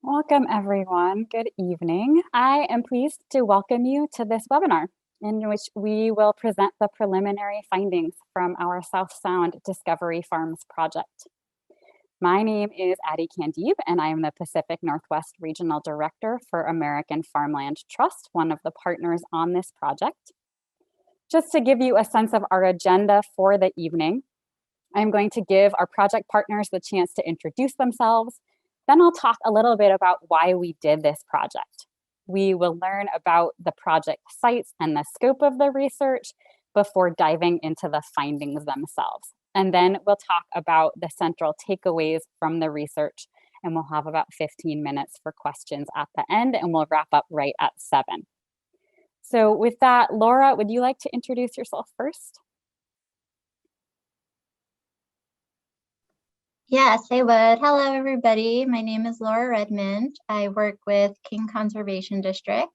Welcome, everyone. Good evening. I am pleased to welcome you to this webinar in which we will present the preliminary findings from our South Sound Discovery Farms project. My name is Addie Candib, and I am the Pacific Northwest Regional Director for American Farmland Trust, one of the partners on this project. Just to give you a sense of our agenda for the evening, I'm going to give our project partners the chance to introduce themselves. Then I'll talk a little bit about why we did this project. We will learn about the project sites and the scope of the research before diving into the findings themselves. And then we'll talk about the central takeaways from the research, and we'll have about 15 minutes for questions at the end, and we'll wrap up right at 7. So with that, Laura, would you like to introduce yourself first? Yes, I would. Hello, everybody. My name is Laura Redmond. I work with King Conservation District.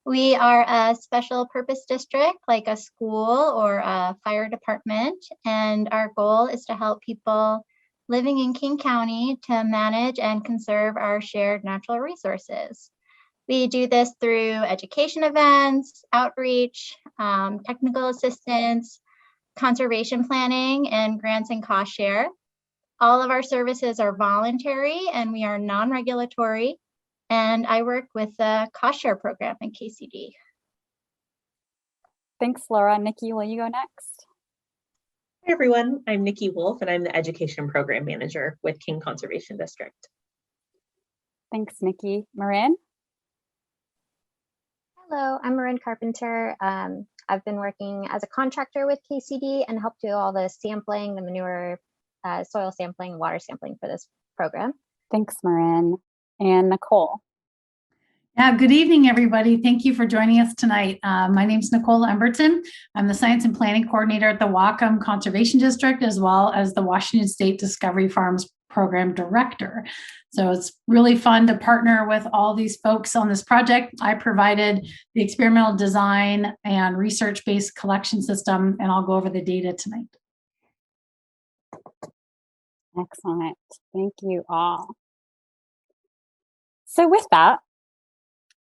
We are a special purpose district, like a school or a fire department, and our goal is to help people living in King County to manage and conserve our shared natural resources. We do this through education events, outreach, technical assistance, conservation planning, and grants and cost share. All of our services are voluntary and we are non-regulatory. And I work with the cost share program in KCD. Thanks, Laura. Nikki, will you go next? Hi, everyone. I'm Nikki Wolf, and I'm the Education Program Manager with King Conservation District. Thanks, Nikki. Marin? Hello, I'm Marin Carpenter. I've been working as a contractor with KCD and helped do all the sampling, the manure, soil sampling, water sampling for this program. Thanks, Marin. And Nicole. Yeah, good evening, everybody. Thank you for joining us tonight. My name is Nicole Emberton. I'm the Science and Planning Coordinator at the Whatcom Conservation District, as well as the Washington State Discovery Farms Program Director. So it's really fun to partner with all these folks on this project. I provided the experimental design and research-based collection system, and I'll go over the data tonight. Excellent. Thank you all. So with that,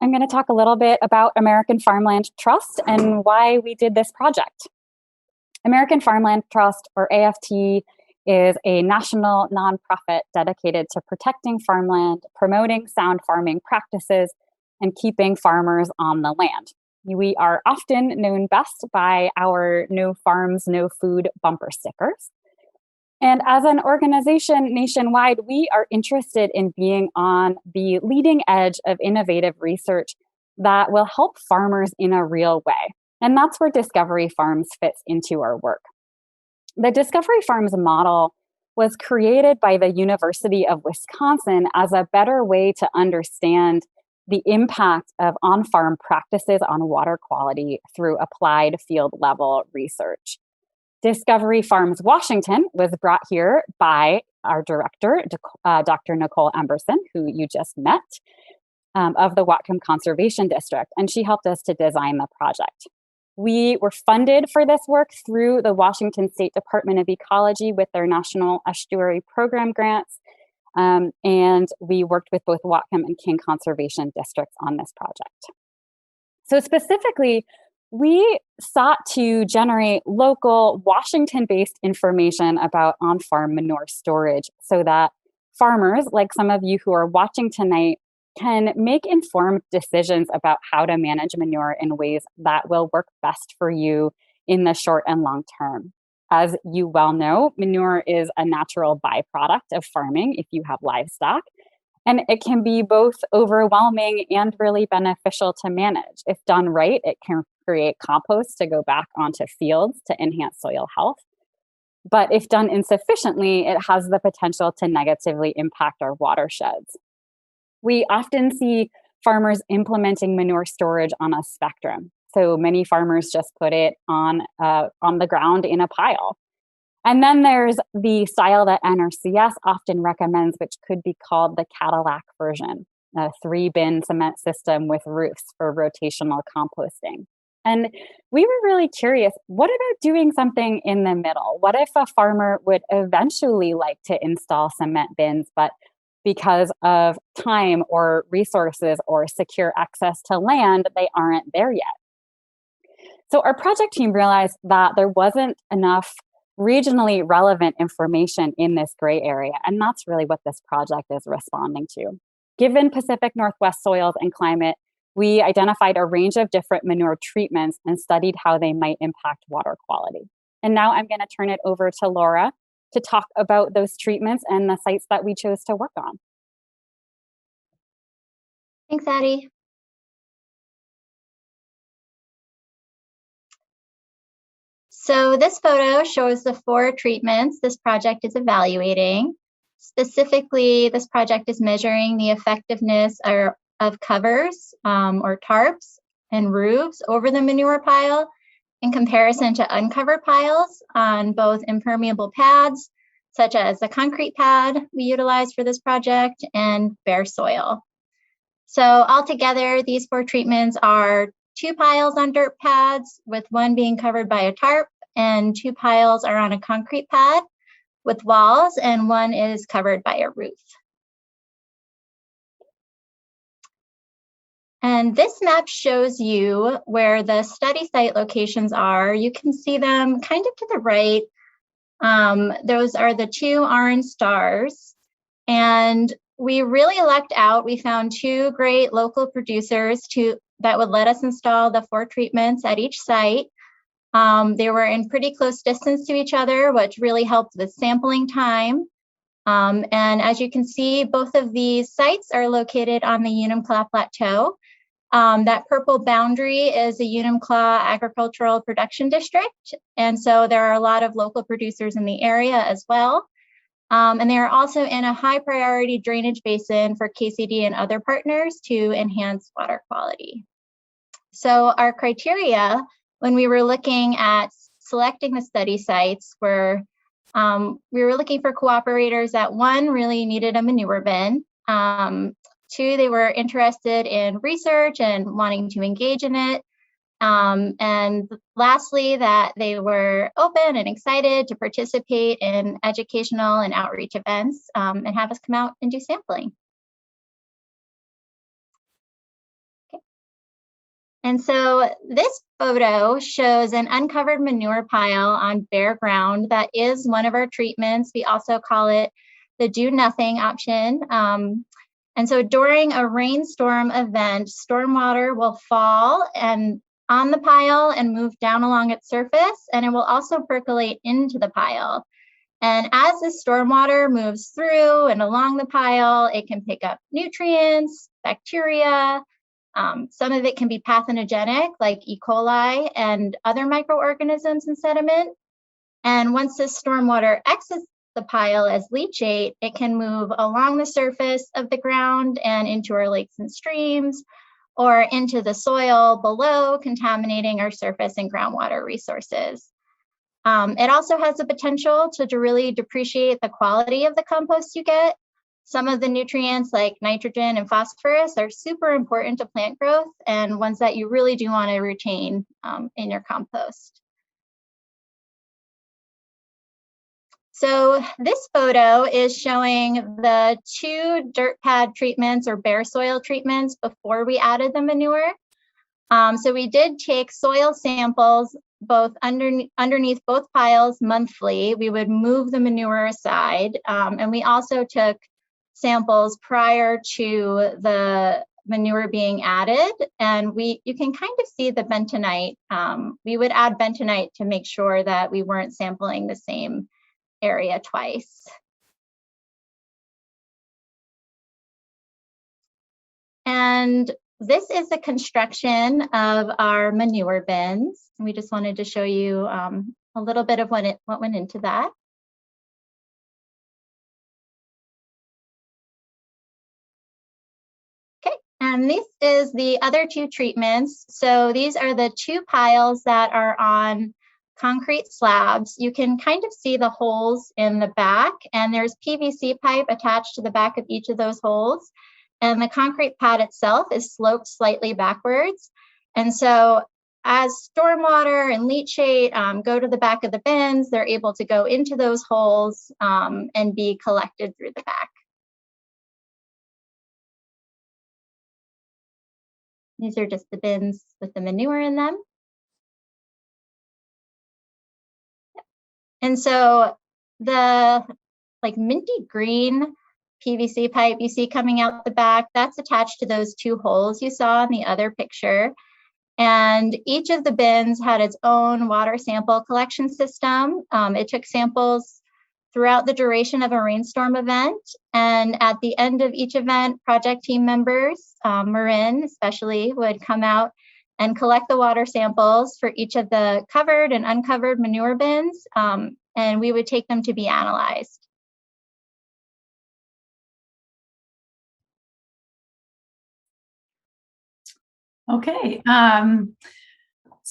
I'm going to talk a little bit about American Farmland Trust and why we did this project. American Farmland Trust, or AFT, is a national nonprofit dedicated to protecting farmland, promoting sound farming practices, and keeping farmers on the land. We are often known best by our No Farms, No Food bumper stickers. And as an organization nationwide, we are interested in being on the leading edge of innovative research that will help farmers in a real way. And that's where Discovery Farms fits into our work. The Discovery Farms model was created by the University of Wisconsin as a better way to understand the impact of on-farm practices on water quality through applied field-level research. Discovery Farms Washington was brought here by our director, Dr. Nicole Emberson, who you just met, of the Whatcom Conservation District, and she helped us to design the project. We were funded for this work through the Washington State Department of Ecology with their National Estuary Program grants, and we worked with both Whatcom and King Conservation Districts on this project. So specifically, we sought to generate local Washington-based information about on-farm manure storage so that farmers, like some of you who are watching tonight, can make informed decisions about how to manage manure in ways that will work best for you in the short and long term. As you well know, manure is a natural byproduct of farming if you have livestock. And it can be both overwhelming and really beneficial to manage. If done right, it can create compost to go back onto fields to enhance soil health. But if done insufficiently, it has the potential to negatively impact our watersheds. We often see farmers implementing manure storage on a spectrum. So many farmers just put it on the ground in a pile. And then there's the style that NRCS often recommends, which could be called the Cadillac version, a 3-bin cement system with roofs for rotational composting. And we were really curious, what about doing something in the middle? What if a farmer would eventually like to install cement bins, but because of time or resources or secure access to land, they aren't there yet. So our project team realized that there wasn't enough regionally relevant information in this gray area, and that's really what this project is responding to. Given Pacific Northwest soils and climate, we identified a range of different manure treatments and studied how they might impact water quality. And now I'm going to turn it over to Laura to talk about those treatments and the sites that we chose to work on. Thanks, Addie. So this photo shows the 4 treatments this project is evaluating. Specifically, this project is measuring the effectiveness of covers or tarps and roofs over the manure pile in comparison to uncovered piles on both impermeable pads, such as the concrete pad we utilized for this project, and bare soil. So altogether, these 4 treatments are 2 piles on dirt pads, with 1 being covered by a tarp, and 2 piles are on a concrete pad with walls, and 1 is covered by a roof. And this map shows you where the study site locations are. You can see them kind of to the right. Those are the 2 orange stars. And we really lucked out. We found 2 great local producers that would let us install the 4 treatments at each site. They were in pretty close distance to each other, which really helped with sampling time. And as you can see, both of these sites are located on the Unumclaw Plateau. That purple boundary is the Unumclaw Agricultural Production District. And so there are a lot of local producers in the area as well. And they are also in a high priority drainage basin for KCD and other partners to enhance water quality. So our criteria when we were looking at selecting the study sites were, we were looking for cooperators that 1, really needed a manure bin. 2, they were interested in research and wanting to engage in it. And lastly, that they were open and excited to participate in educational and outreach events and have us come out and do sampling. Okay. And so this photo shows an uncovered manure pile on bare ground. That is one of our treatments. We also call it the do nothing option. And so during a rainstorm event, stormwater will fall and on the pile and move down along its surface, and it will also percolate into the pile. And as the stormwater moves through and along the pile, it can pick up nutrients, bacteria. Some of it can be pathogenic, like E. coli and other microorganisms in sediment. And once this stormwater exits the pile as leachate, it can move along the surface of the ground and into our lakes and streams, or into the soil below, contaminating our surface and groundwater resources. It also has the potential to really depreciate the quality of the compost you get. Some of the nutrients like nitrogen and phosphorus are super important to plant growth and ones that you really do want to retain in your compost. So this photo is showing the 2 dirt pad treatments or bare soil treatments before we added the manure. So we did take soil samples both underneath both piles monthly. We would move the manure aside, and we also took samples prior to the manure being added, and you can kind of see the bentonite. We would add bentonite to make sure that we weren't sampling the same area twice. And this is the construction of our manure bins. We just wanted to show you a little bit of what went into that. Okay, and this is the other 2 treatments. So these are the 2 piles that are on concrete slabs. You can kind of see the holes in the back, and there's PVC pipe attached to the back of each of those holes. And the concrete pad itself is sloped slightly backwards. And so as stormwater and leachate go to the back of the bins, they're able to go into those holes and be collected through the back. These are just the bins with the manure in them. And so the minty green PVC pipe you see coming out the back, that's attached to those 2 holes you saw in the other picture. And each of the bins had its own water sample collection system. It took samples throughout the duration of a rainstorm event. And at the end of each event, project team members, Marin especially, would come out and collect the water samples for each of the covered and uncovered manure bins, and we would take them to be analyzed. Okay.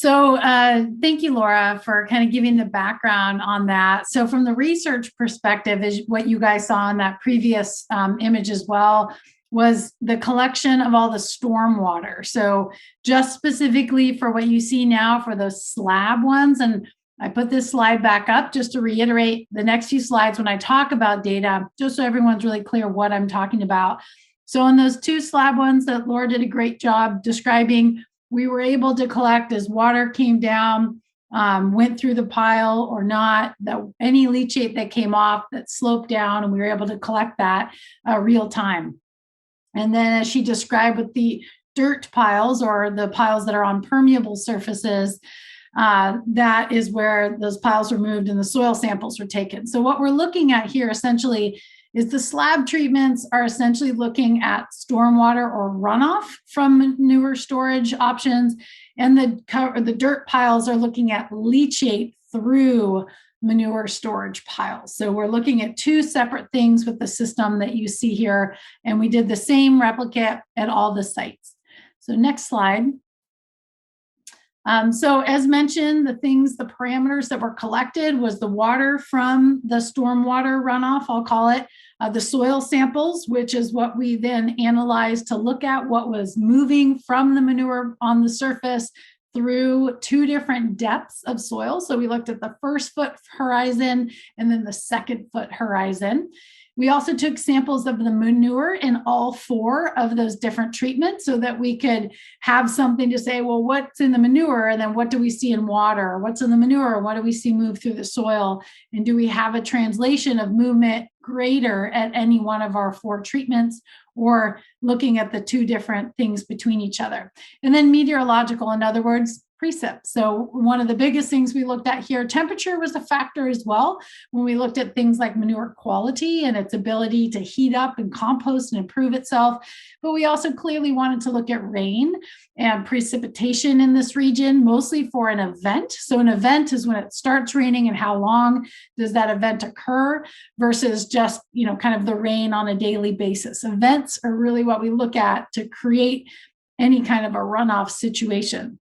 Thank you, Laura, for kind of giving the background on that. So from the research perspective, is what you guys saw in that previous image as well, was the collection of all the storm water. So just specifically for what you see now for those slab ones, and I put this slide back up just to reiterate the next few slides when I talk about data, just so everyone's really clear what I'm talking about. So on those 2 slab ones that Laura did a great job describing, we were able to collect as water came down, went through the pile or not, that any leachate that came off that sloped down, and we were able to collect that real time. And then as she described with the dirt piles, or the piles that are on permeable surfaces, that is where those piles were moved and the soil samples were taken. So what we're looking at here essentially is the slab treatments are essentially looking at stormwater or runoff from manure storage options, and the dirt piles are looking at leachate through manure storage piles. So we're looking at 2 separate things with the system that you see here, and we did the same replicate at all the sites. So next slide. So as mentioned, the parameters that were collected was the water from the stormwater runoff, I'll call it, the soil samples, which is what we then analyzed to look at what was moving from the manure on the surface through 2 different depths of soil. So we looked at the 1st-foot horizon and then the 2nd-foot horizon. We also took samples of the manure in all 4 of those different treatments so that we could have something to say, well, what's in the manure? And then what do we see in water? What's in the manure? What do we see move through the soil? And do we have a translation of movement greater at any one of our 4 treatments, or looking at the 2 different things between each other? And then meteorological, in other words, precip. So one of the biggest things we looked at here, temperature was a factor as well when we looked at things like manure quality and its ability to heat up and compost and improve itself. But we also clearly wanted to look at rain and precipitation in this region, mostly for an event. So an event is when it starts raining and how long does that event occur versus just, kind of the rain on a daily basis. Events are really what we look at to create any kind of a runoff situation.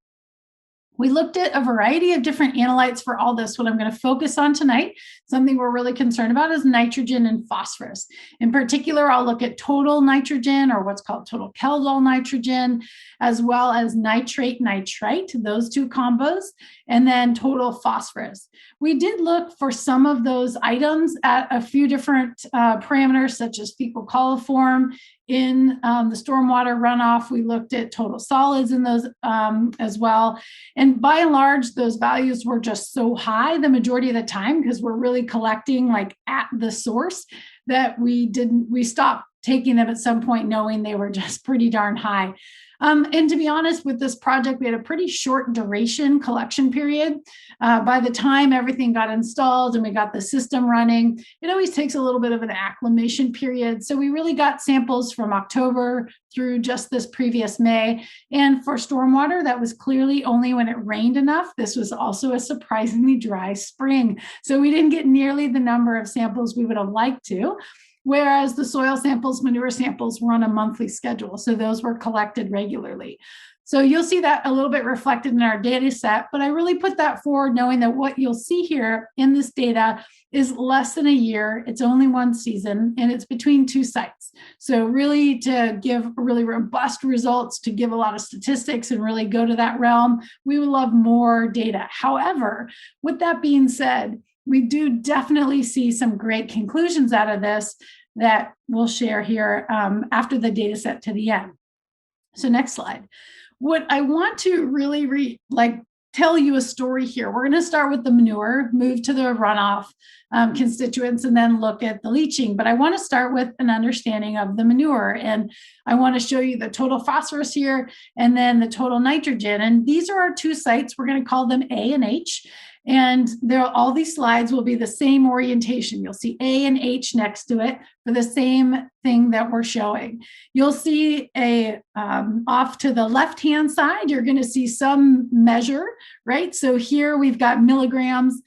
We looked at a variety of different analytes for all this. What I'm going to focus on tonight, something we're really concerned about, is nitrogen and phosphorus. In particular, I'll look at total nitrogen, or what's called total Kjeldahl nitrogen, as well as nitrate, nitrite, those 2 combos, and then total phosphorus. We did look for some of those items at a few different parameters, such as fecal coliform. In the stormwater runoff, we looked at total solids in those as well. And by and large, those values were just so high the majority of the time, because we're really collecting at the source, that we stopped taking them at some point, knowing they were just pretty darn high. And to be honest, with this project, we had a pretty short duration collection period. By the time everything got installed and we got the system running, it always takes a little bit of an acclimation period. So we really got samples from October through just this previous May. And for stormwater, that was clearly only when it rained enough. This was also a surprisingly dry spring. So we didn't get nearly the number of samples we would have liked to. Whereas the soil samples, manure samples were on a monthly schedule. So those were collected regularly. So you'll see that a little bit reflected in our data set, but I really put that forward knowing that what you'll see here in this data is less than a year. It's only 1 season, and it's between 2 sites. So really, to give really robust results, to give a lot of statistics and really go to that realm, we would love more data. However, with that being said, we do definitely see some great conclusions out of this that we'll share here after the data set to the end. So next slide. what I want to really tell you a story here. We're going to start with the manure, move to the runoff constituents, and then look at the leaching. But I want to start with an understanding of the manure. And I want to show you the total phosphorus here and then the total nitrogen. And these are our two sites. We're going to call them A and H. And all these slides will be the same orientation. You'll see A and H next to it for the same thing that we're showing. You'll see off to the left-hand side, you're going to see some measure, right? So here we've got milligrams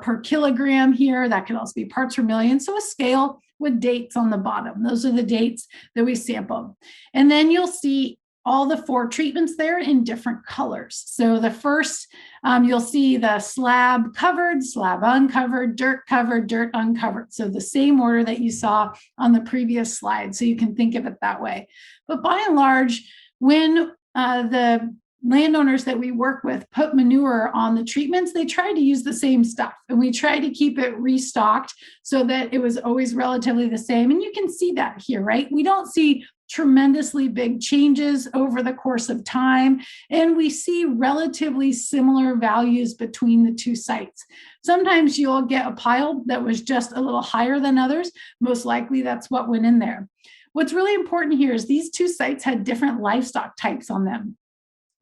per kilogram here. That can also be parts per million. So a scale with dates on the bottom. Those are the dates that we sampled. And then you'll see all the 4 treatments there in different colors. So the first, you'll see the slab covered, slab uncovered, dirt covered, dirt uncovered. So the same order that you saw on the previous slide. So you can think of it that way. But by and large, when the landowners that we work with put manure on the treatments, they try to use the same stuff. And we try to keep it restocked so that it was always relatively the same. And you can see that here, right? We don't see tremendously big changes over the course of time, and we see relatively similar values between the two sites. Sometimes you'll get a pile that was just a little higher than others. Most likely that's what went in there. What's really important here is these two sites had different livestock types on them.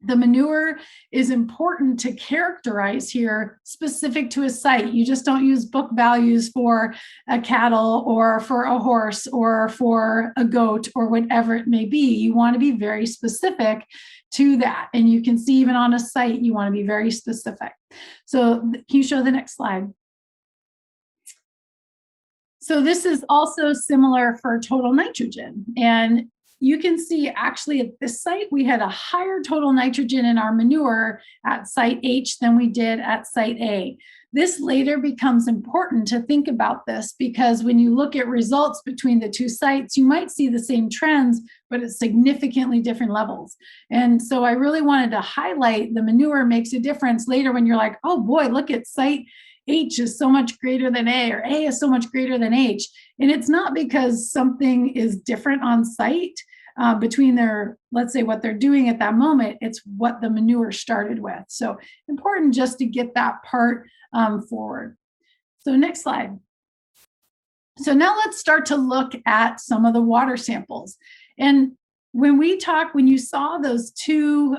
The manure is important to characterize here specific to a site. You just don't use book values for a cattle or for a horse or for a goat or whatever it may be. You want to be very specific to that. And you can see even on a site, you want to be very specific. So can you show the next slide? So this is also similar for total nitrogen. And you can see actually at this site, we had a higher total nitrogen in our manure at site H than we did at site A. This later becomes important to think about this because when you look at results between the two sites, you might see the same trends, but at significantly different levels. And so I really wanted to highlight the manure makes a difference later when you're like, oh boy, look at site H is so much greater than A, or A is so much greater than H. And it's not because something is different on site between their, let's say, what they're doing at that moment. It's what the manure started with. So important just to get that part forward. So next slide. So now let's start to look at some of the water samples. And when you saw those two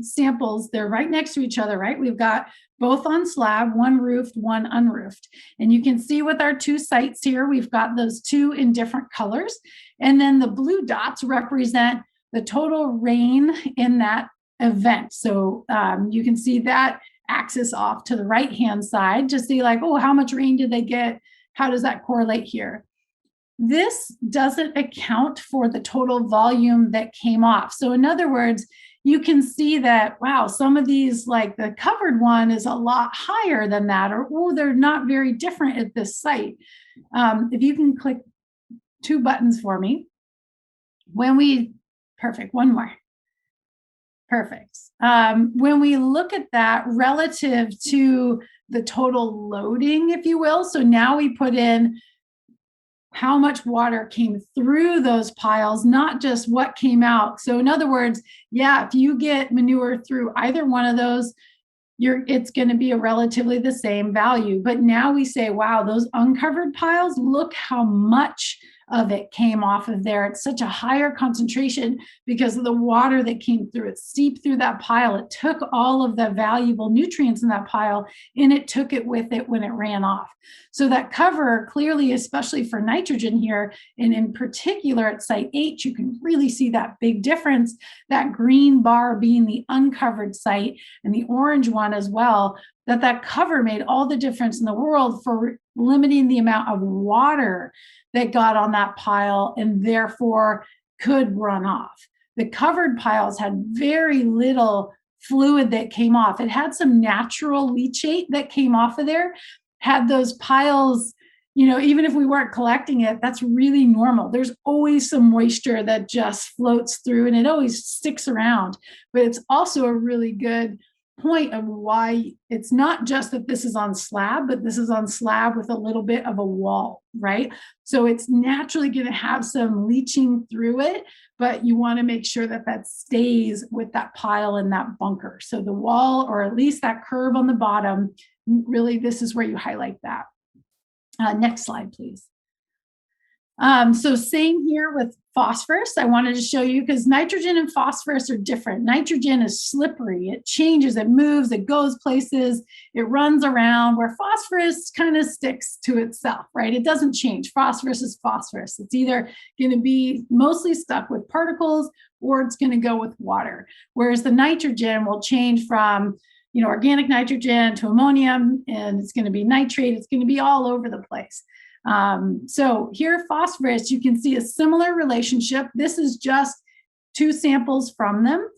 samples, they're right next to each other, right? We've got both on slab, one roofed, one unroofed. And you can see with our two sites here, we've got those two in different colors. And then the blue dots represent the total rain in that event. So you can see that axis off to the right-hand side to see like, oh, how much rain did they get? How does that correlate here? This doesn't account for the total volume that came off. So in other words, you can see that, wow, some of these, like the covered one is a lot higher than that, or, oh, they're not very different at this site. If you can click 2 buttons for me. Perfect, one more. Perfect. When we look at that relative to the total loading, if you will, so now we put in how much water came through those piles, not just what came out. So in other words, yeah, if you get manure through either one of those, it's going to be a relatively the same value. But now we say, wow, those uncovered piles, look how much of it came off of there. It's such a higher concentration because of the water that came through. It seeped through that pile. It took all of the valuable nutrients in that pile and it took it with it when it ran off. So that cover clearly, especially for nitrogen here, and in particular at site H, you can really see that big difference, that green bar being the uncovered site and the orange one as well, that cover made all the difference in the world for limiting the amount of water that got on that pile and therefore could run off. The covered piles had very little fluid that came off. It had some natural leachate that came off of there. Had those piles, even if we weren't collecting it, that's really normal. There's always some moisture that just floats through and it always sticks around, but it's also a really good point of why it's not just that this is on slab, but this is on slab with a little bit of a wall, right? So it's naturally going to have some leaching through it, but you want to make sure that that stays with that pile and that bunker. So the wall, or at least that curve on the bottom, really, this is where you highlight that. Next slide, please. So same here with phosphorus. I wanted to show you because nitrogen and phosphorus are different. Nitrogen is slippery. It changes, it moves, it goes places, it runs around, where phosphorus kind of sticks to itself, right? It doesn't change. Phosphorus is phosphorus. It's either going to be mostly stuck with particles or it's going to go with water. Whereas the nitrogen will change from, you know, organic nitrogen to ammonium, and it's going to be nitrate. It's going to be all over the place. So here, phosphorus, you can see a similar relationship. This is just 2 samples from them.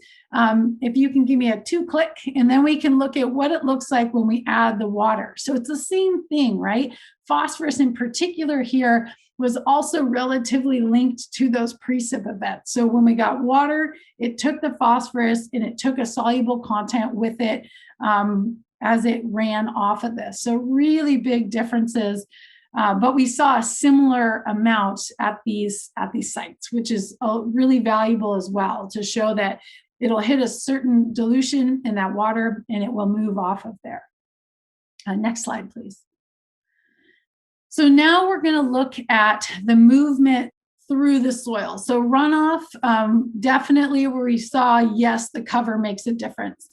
If you can give me a 2-click, and then we can look at what it looks like when we add the water. So it's the same thing, right? Phosphorus in particular here was also relatively linked to those precip events. So when we got water, it took the phosphorus and it took a soluble content with it as it ran off of this. So really big differences. But we saw a similar amount at these sites, which is really valuable as well, to show that it'll hit a certain dilution in that water and it will move off of there. Next slide, please. So now we're going to look at the movement through the soil. So runoff, definitely where we saw, yes, the cover makes a difference.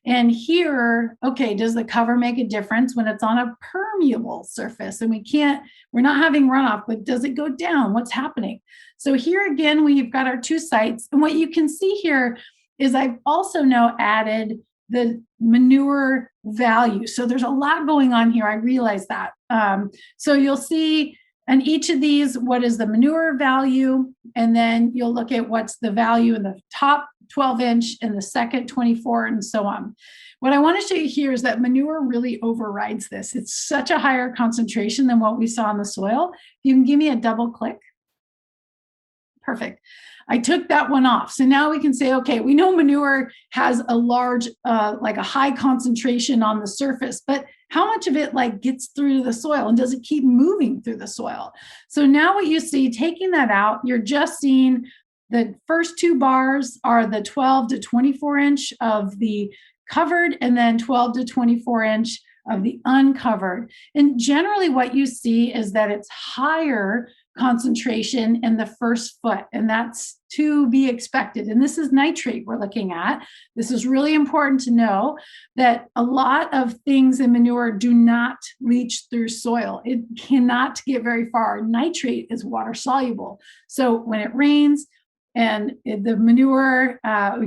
And here, okay, does the cover make a difference when it's on a permeable surface? And we're not having runoff, but does it go down? What's happening? So here again, we've got our 2 sites. And what you can see here is I've also now added the manure value. So there's a lot going on here. I realize that. So you'll see in each of these, what is the manure value? And then you'll look at what's the value in the top 12-inch and the second 24 and so on. What I want to show you here is that manure really overrides this. It's such a higher concentration than what we saw in the soil. You can give me a double click. Perfect. I took that one off. So now we can say, okay, we know manure has a large, like a high concentration on the surface, but how much of it like gets through the soil and does it keep moving through the soil? So now what you see, taking that out, you're just seeing the first 2 bars are the 12 to 24 inch of the covered and then 12 to 24 inch of the uncovered. And generally what you see is that it's higher concentration in the first foot, and that's to be expected. And this is nitrate we're looking at. This is really important to know that a lot of things in manure do not leach through soil. It cannot get very far. Nitrate is water soluble. So when it rains and the manure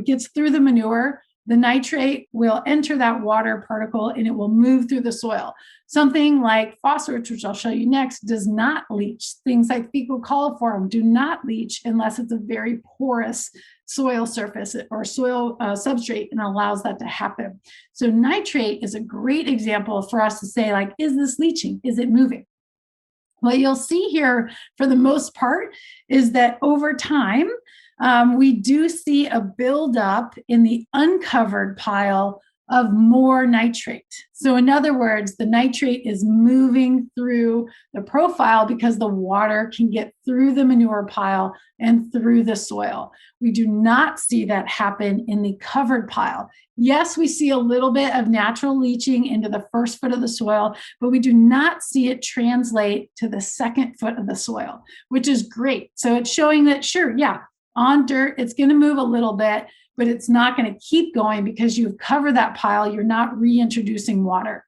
gets through the manure, the nitrate will enter that water particle and it will move through the soil. Something like phosphorus, which I'll show you next, does not leach. Things like fecal coliform do not leach unless it's a very porous soil surface or soil substrate and allows that to happen. So nitrate is a great example for us to say, like, is this leaching? Is it moving? What you'll see here for the most part is that over time, we do see a buildup in the uncovered pile of more nitrate. So in other words, the nitrate is moving through the profile because the water can get through the manure pile and through the soil. We do not see that happen in the covered pile. Yes, we see a little bit of natural leaching into the first foot of the soil, but we do not see it translate to the second foot of the soil, which is great. So it's showing that, sure, yeah, on dirt, it's going to move a little bit, but it's not going to keep going because you've covered that pile. You're not reintroducing water.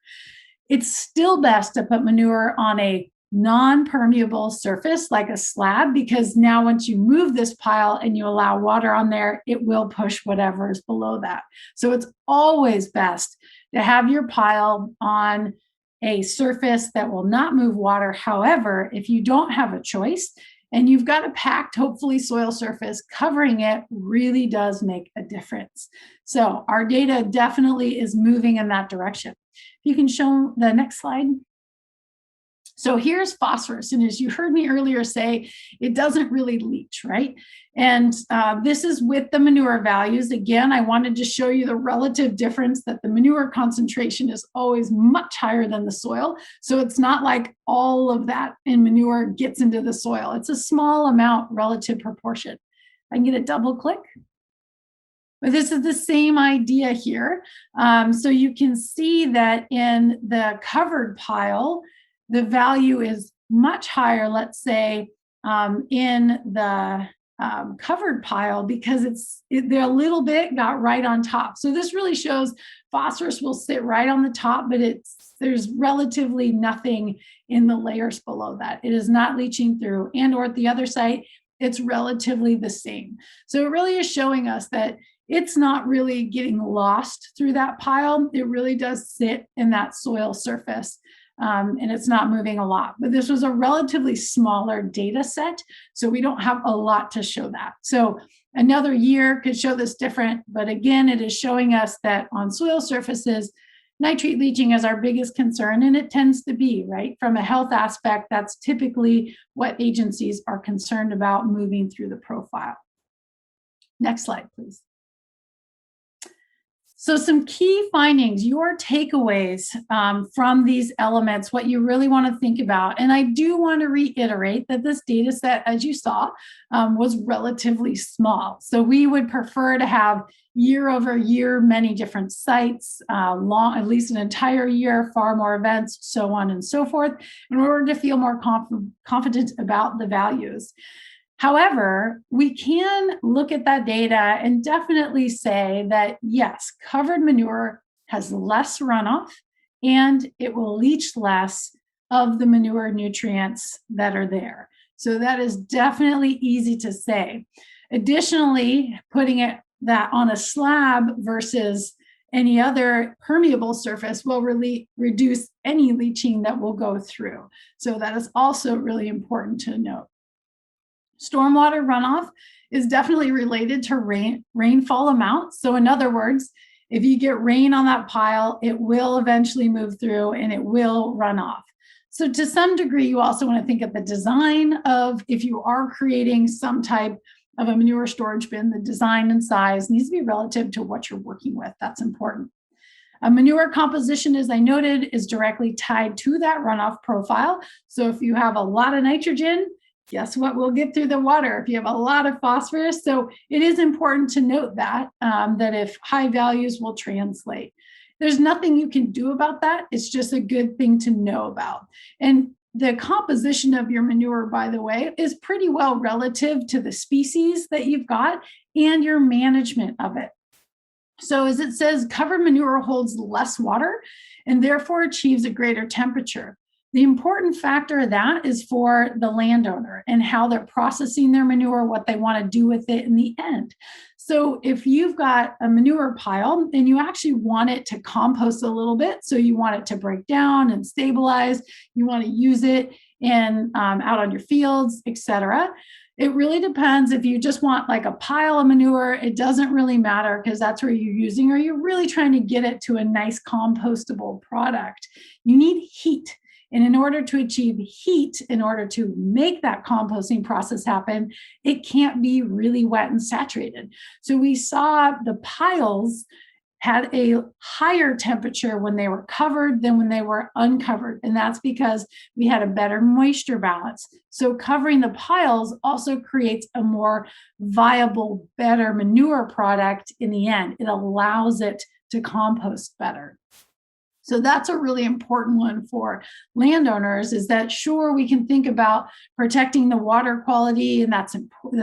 It's still best to put manure on a non-permeable surface like a slab, because now once you move this pile and you allow water on there, it will push whatever is below that. So it's always best to have your pile on a surface that will not move water. However, if you don't have a choice, and you've got a packed, hopefully, soil surface, covering it really does make a difference. So our data definitely is moving in that direction. If you can show the next slide. So here's phosphorus. And as you heard me earlier say, it doesn't really leach, right? And this is with the manure values. Again, I wanted to show you the relative difference that the manure concentration is always much higher than the soil. So it's not like all of that in manure gets into the soil. It's a small amount relative proportion. I can get a double click. But this is the same idea here. So you can see that in the covered pile, the value is much higher, let's say, in the covered pile because they're a little bit got right on top. So this really shows phosphorus will sit right on the top, but there's relatively nothing in the layers below that. It is not leaching through, and or at the other site, it's relatively the same. So it really is showing us that it's not really getting lost through that pile. It really does sit in that soil surface. And it's not moving a lot. But this was a relatively smaller data set, so we don't have a lot to show that. So another year could show this different, but again, it is showing us that on soil surfaces, nitrate leaching is our biggest concern, and it tends to be, right? From a health aspect, that's typically what agencies are concerned about moving through the profile. Next slide, please. So some key findings, your takeaways from these elements, what you really want to think about. And I do want to reiterate that this data set, as you saw, was relatively small. So we would prefer to have year over year, many different sites, at least an entire year, far more events, so on and so forth, in order to feel more confident about the values. However, we can look at that data and definitely say that, yes, covered manure has less runoff and it will leach less of the manure nutrients that are there. So that is definitely easy to say. Additionally, putting that on a slab versus any other permeable surface will really reduce any leaching that will go through. So that is also really important to note. Stormwater runoff is definitely related to rainfall amounts. So in other words, if you get rain on that pile, it will eventually move through and it will run off. So to some degree, you also want to think of the design of, if you are creating some type of a manure storage bin, the design and size needs to be relative to what you're working with. That's important. A manure composition, as I noted, is directly tied to that runoff profile. So if you have a lot of nitrogen, guess what will get through the water if you have a lot of phosphorus? So it is important to note that, that if high values will translate. There's nothing you can do about that. It's just a good thing to know about. And the composition of your manure, by the way, is pretty well relative to the species that you've got and your management of it. So as it says, covered manure holds less water and therefore achieves a greater temperature. The important factor of that is for the landowner and how they're processing their manure, what they want to do with it in the end. So if you've got a manure pile and you actually want it to compost a little bit, so you want it to break down and stabilize, you want to use it in out on your fields, etc. It really depends. If you just want like a pile of manure, it doesn't really matter because that's where you're using, or you're really trying to get it to a nice compostable product. You need heat. And in order to achieve heat, in order to make that composting process happen, it can't be really wet and saturated. So we saw the piles had a higher temperature when they were covered than when they were uncovered. And that's because we had a better moisture balance. So covering the piles also creates a more viable, better manure product in the end. It allows it to compost better. So that's a really important one for landowners, is that sure, we can think about protecting the water quality, and that's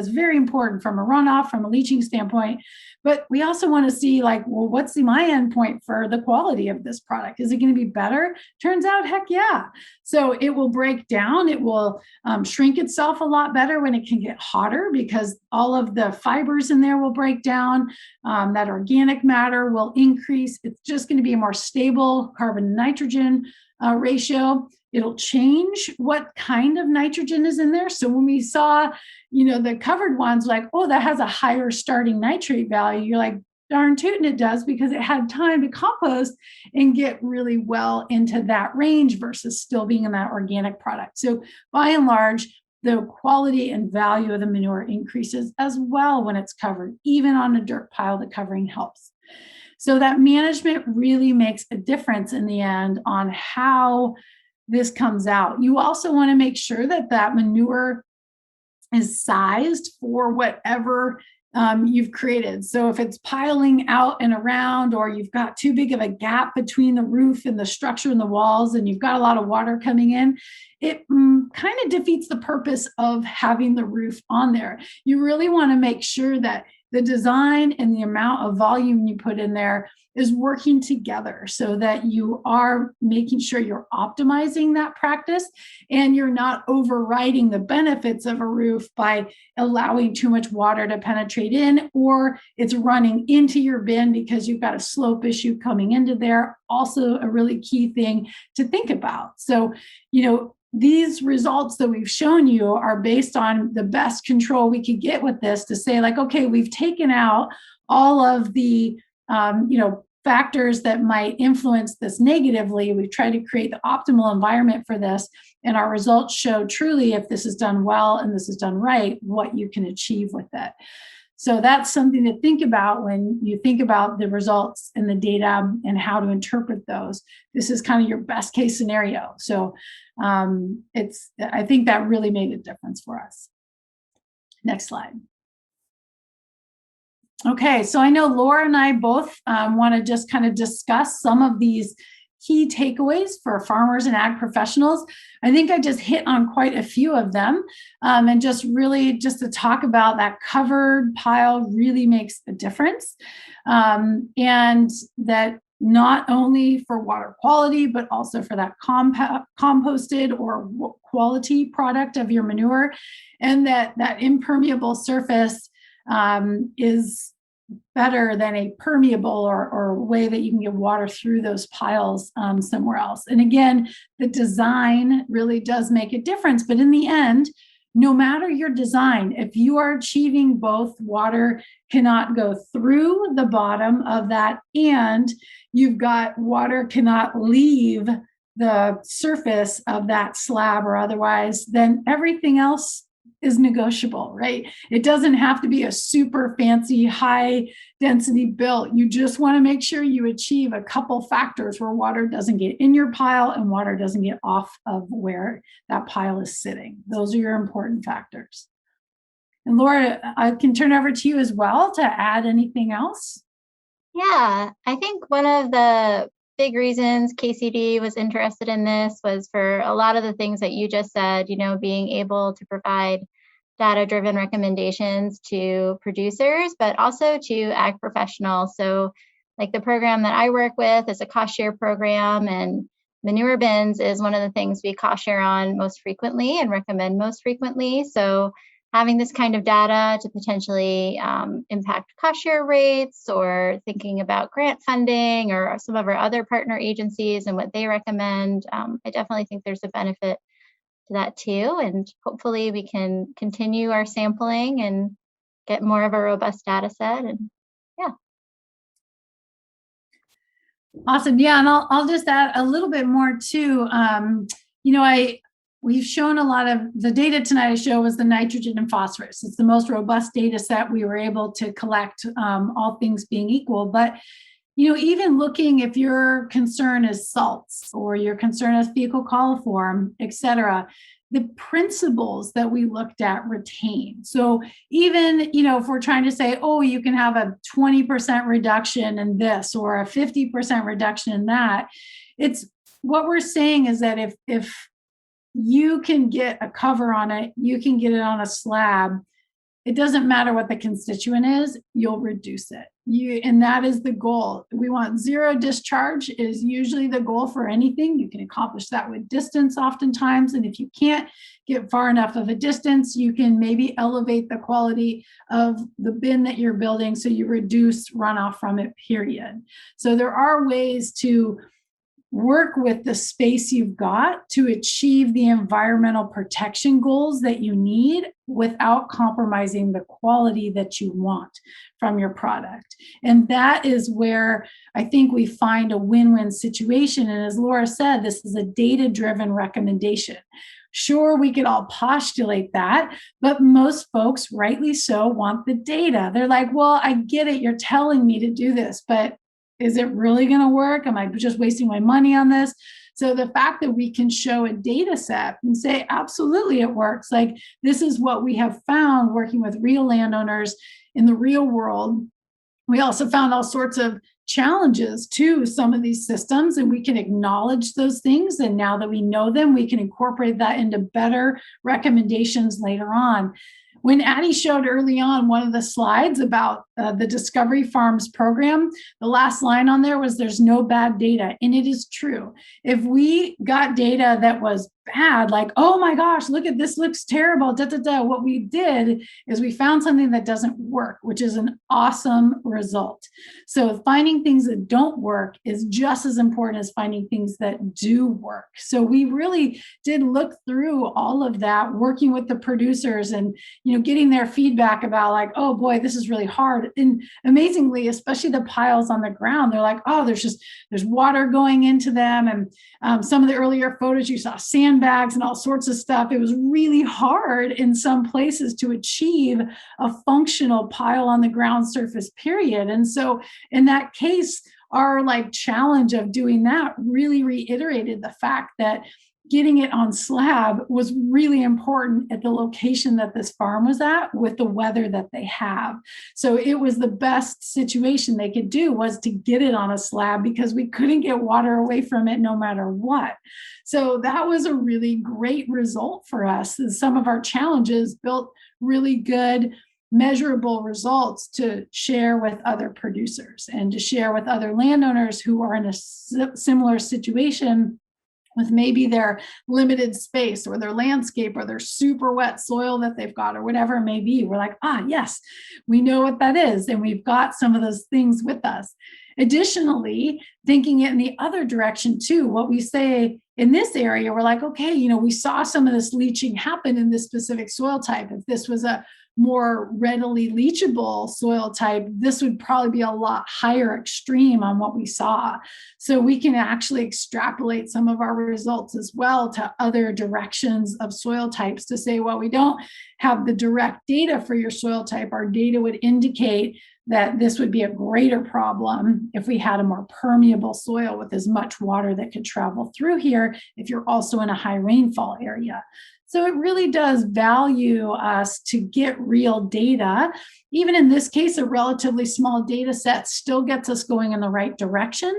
very important from a runoff, from a leaching standpoint. But we also want to see, like, well, what's my endpoint for the quality of this product? Is it going to be better? Turns out, heck yeah. So it will break down. It will shrink itself a lot better when it can get hotter, because all of the fibers in there will break down. That organic matter will increase. It's just going to be a more stable carbon nitrogen ratio. It'll change what kind of nitrogen is in there. So when we saw, the covered ones, like, oh, that has a higher starting nitrate value, you're like, darn tootin' it does, because it had time to compost and get really well into that range versus still being in that organic product. So by and large, the quality and value of the manure increases as well when it's covered. Even on a dirt pile, the covering helps. So that management really makes a difference in the end on how this comes out. You also want to make sure that that manure is sized for whatever you've created. So if it's piling out and around, or you've got too big of a gap between the roof and the structure and the walls, and you've got a lot of water coming in, it kind of defeats the purpose of having the roof on there. You really want to make sure that the design and the amount of volume you put in there is working together, so that you are making sure you're optimizing that practice and you're not overriding the benefits of a roof by allowing too much water to penetrate in, or it's running into your bin because you've got a slope issue coming into there. Also a really key thing to think about. So, these results that we've shown you are based on the best control we could get with this, to say, like, okay, we've taken out all of the, factors that might influence this negatively. We've tried to create the optimal environment for this. And our results show truly, if this is done well and this is done right, what you can achieve with it. So that's something to think about when you think about the results and the data and how to interpret those. This is kind of your best case scenario. So I think that really made a difference for us. Next slide. Okay, so I know Laura and I both want to just kind of discuss some of these key takeaways for farmers and ag professionals. I think I just hit on quite a few of them, and just to talk about that covered pile really makes a difference, and that not only for water quality, but also for that composted or quality product of your manure, and that impermeable surface is better than a permeable or way that you can get water through those piles somewhere else. And again, the design really does make a difference. But in the end, no matter your design, if you are achieving both water cannot go through the bottom of that, and you've got water cannot leave the surface of that slab or otherwise, then everything else is negotiable, right? It doesn't have to be a super fancy, high density built. You just want to make sure you achieve a couple factors where water doesn't get in your pile and water doesn't get off of where that pile is sitting. Those are your important factors. And Laura, I can turn over to you as well to add anything else. Yeah, I think one of the big reasons KCD was interested in this was for a lot of the things that you just said, being able to provide data-driven recommendations to producers, but also to ag professionals. So like the program that I work with is a cost share program, and manure bins is one of the things we cost share on most frequently and recommend most frequently. So having this kind of data to potentially impact cost share rates, or thinking about grant funding or some of our other partner agencies and what they recommend, I definitely think there's a benefit to that too. And hopefully we can continue our sampling and get more of a robust data set. And yeah. Awesome. Yeah, and I'll just add a little bit more too. We've shown a lot of the data tonight. I show was the nitrogen and phosphorus. It's the most robust data set we were able to collect, all things being equal. But even looking, if your concern is salts or your concern is fecal coliform, et cetera, the principles that we looked at retain. So even, if we're trying to say, oh, you can have a 20% reduction in this or a 50% reduction in that, it's what we're saying is that if you can get a cover on it, you can get it on a slab, it doesn't matter what the constituent is, you'll reduce it. And that is the goal. We want zero discharge is usually the goal for anything. You can accomplish that with distance oftentimes. And if you can't get far enough of a distance, you can maybe elevate the quality of the bin that you're building so you reduce runoff from it, period. So there are ways to work with the space you've got to achieve the environmental protection goals that you need without compromising the quality that you want from your product. And that is where I think we find a win-win situation. And as Laura said, this is a data-driven recommendation. Sure, we could all postulate that, but most folks, rightly so, want the data. They're like, well, I get it, you're telling me to do this, but is it really going to work? Am I just wasting my money on this? So the fact that we can show a data set and say, absolutely, it works. Like, this is what we have found working with real landowners in the real world. We also found all sorts of challenges to some of these systems, and we can acknowledge those things. And now that we know them, we can incorporate that into better recommendations later on. When Addie showed early on one of the slides about the Discovery Farms program, the last line on there was, there's no bad data. And it is true. If we got data that was bad, like, oh my gosh, look at this, looks terrible, what we did is we found something that doesn't work, which is an awesome result. So finding things that don't work is just as important as finding things that do work. So we really did look through all of that, working with the producers and, getting their feedback about like, oh boy, this is really hard. And amazingly, especially the piles on the ground, they're like, oh, there's water going into them. And some of the earlier photos, you saw sandbags and all sorts of stuff. It was really hard in some places to achieve a functional pile on the ground surface, period. And so in that case, our challenge of doing that really reiterated the fact that getting it on slab was really important at the location that this farm was at with the weather that they have. So it was the best situation they could do was to get it on a slab because we couldn't get water away from it no matter what. So that was a really great result for us. Some of our challenges built really good measurable results to share with other producers and to share with other landowners who are in a similar situation with maybe their limited space or their landscape or their super wet soil that they've got or whatever it may be. We're like, yes, we know what that is. And we've got some of those things with us. Additionally, thinking it in the other direction too, what we say in this area, we're like, okay, we saw some of this leaching happen in this specific soil type. If this was a more readily leachable soil type, this would probably be a lot higher extreme on what we saw. So we can actually extrapolate some of our results as well to other directions of soil types to say, well, we don't have the direct data for your soil type. Our data would indicate that this would be a greater problem if we had a more permeable soil with as much water that could travel through here if you're also in a high rainfall area. So it really does value us to get real data. Even in this case, a relatively small data set still gets us going in the right direction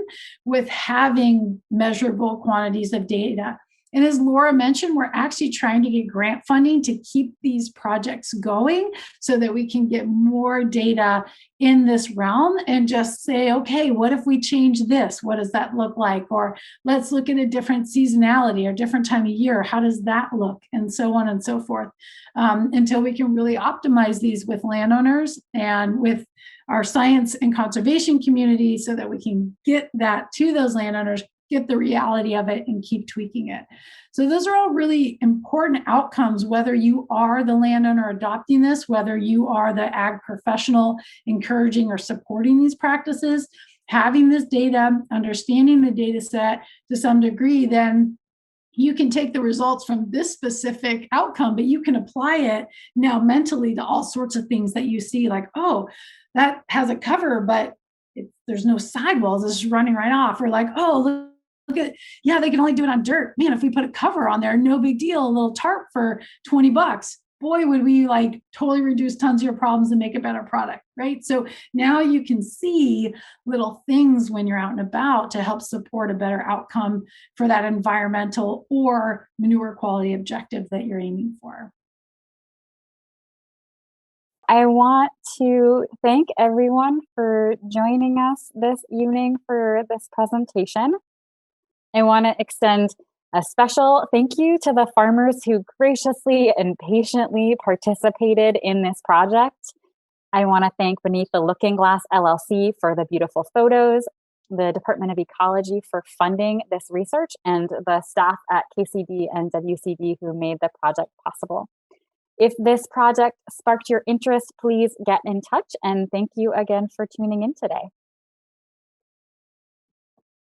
with having measurable quantities of data. And as Laura mentioned, we're actually trying to get grant funding to keep these projects going so that we can get more data in this realm and just say, okay, what if we change this? What does that look like? Or let's look at a different seasonality or different time of year. How does that look? And so on and so forth, until we can really optimize these with landowners and with our science and conservation community so that we can get that to those landowners, get the reality of it and keep tweaking it. So those are all really important outcomes, whether you are the landowner adopting this, whether you are the ag professional encouraging or supporting these practices, having this data, understanding the data set to some degree, then you can take the results from this specific outcome, but you can apply it now mentally to all sorts of things that you see like, oh, that has a cover, but there's no sidewalls, it's just running right off. Or like, oh, look at, yeah, they can only do it on dirt. Man, if we put a cover on there, no big deal, a little tarp for $20. Boy, would we totally reduce tons of your problems and make a better product, right? So now you can see little things when you're out and about to help support a better outcome for that environmental or manure quality objective that you're aiming for. I want to thank everyone for joining us this evening for this presentation. I want to extend a special thank you to the farmers who graciously and patiently participated in this project. I want to thank Beneath the Looking Glass LLC for the beautiful photos the Department of Ecology for funding this research, and the staff at KCD and WCD who made the project possible. If this project sparked your interest, please get in touch, and thank you again for tuning in today.